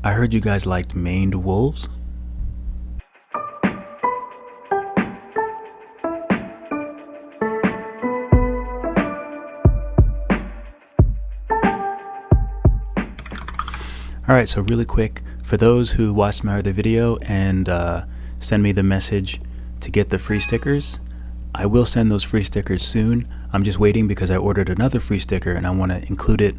I heard you guys liked Maned Woofs. Alright, so really quick, for those who watched my other video and send me the message to get the free stickers, I will send those free stickers soon. I'm just waiting because I ordered another free sticker and I want to include it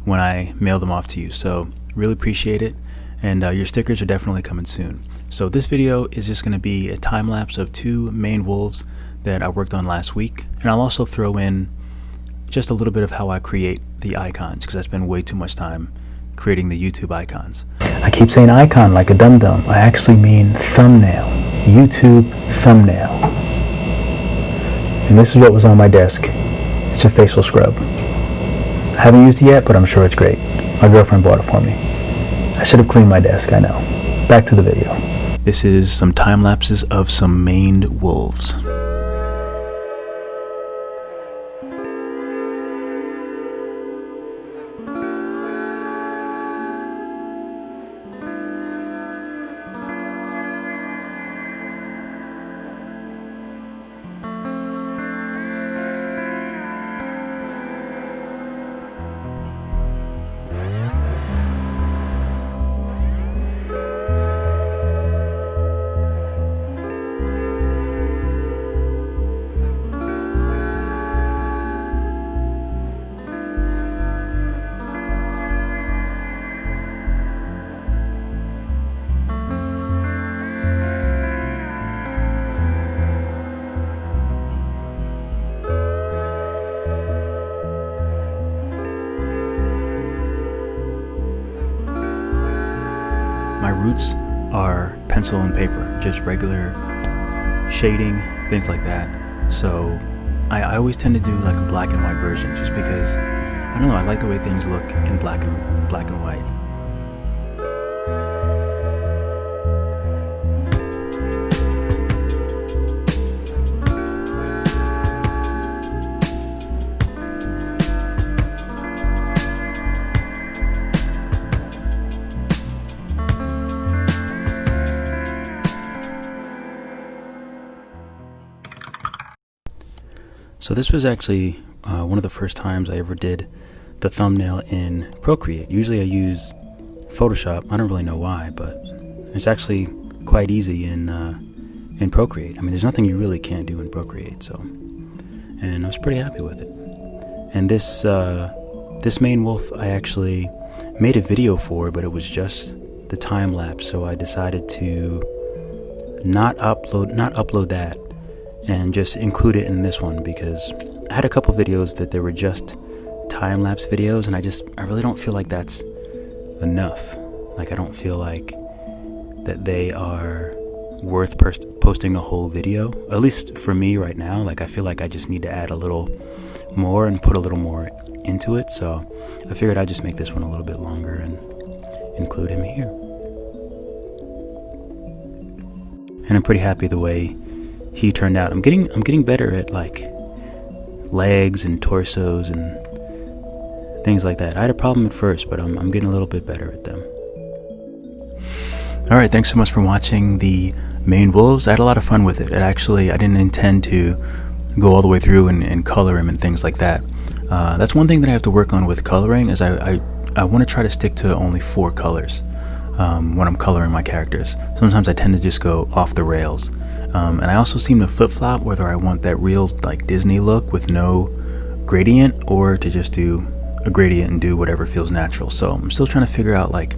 when I mail them off to you. So really appreciate it, and your stickers are definitely coming soon. So this video is just going to be a time lapse of 2 Maned Woofs that I worked on last week, and I'll also throw in just a little bit of how I create the icons, because I spend way too much time creating the YouTube icons. I keep saying icon like a dum-dum. I actually mean thumbnail. YouTube thumbnail. And this is what was on my desk. It's a facial scrub. I haven't used it yet, but I'm sure it's great. My girlfriend bought it for me. I should have cleaned my desk, I know. Back to the video. This is some time lapses of some Maned Woofs. My roots are pencil and paper, just regular shading, things like that. So I always tend to do like a black and white version, just because, I don't know, I like the way things look in black and white. So this was actually one of the first times I ever did the thumbnail in Procreate. Usually I use Photoshop. I don't really know why, but it's actually quite easy in Procreate. I mean, there's nothing you really can't do in Procreate. So, and I was pretty happy with it. And this Maned Woofs I actually made a video for, but it was just the time lapse. So I decided to not upload that, and just include it in this one, because I had a couple videos that they were just time-lapse videos, and I really don't feel like that's enough. Like, I don't feel like that they are worth posting a whole video, at least for me right now. Like, I feel like I just need to add a little more and put a little more into it, so I figured I'd just make this one a little bit longer and include him here. And I'm pretty happy the way he turned out. I'm getting better at like legs and torsos and things like that. I had a problem at first, but I'm getting a little bit better at them. Alright, thanks so much for watching the Maned Woofs. I had a lot of fun with it. I didn't intend to go all the way through and color him and things like that. That's one thing that I have to work on with coloring, is I want to try to stick to only 4 colors when I'm coloring my characters. Sometimes I tend to just go off the rails. And I also seem to flip-flop whether I want that real like Disney look with no gradient, or to just do a gradient and do whatever feels natural. So I'm still trying to figure out like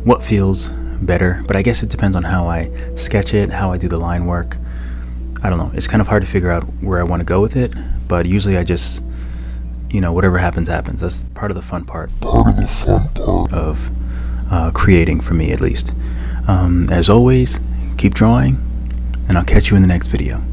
what feels better, but I guess it depends on how I sketch it, how I do the line work. I don't know, it's kind of hard to figure out where I want to go with it, but usually I just, you know, whatever happens happens. That's part of the fun part of creating, for me at least. As always, keep drawing, and I'll catch you in the next video.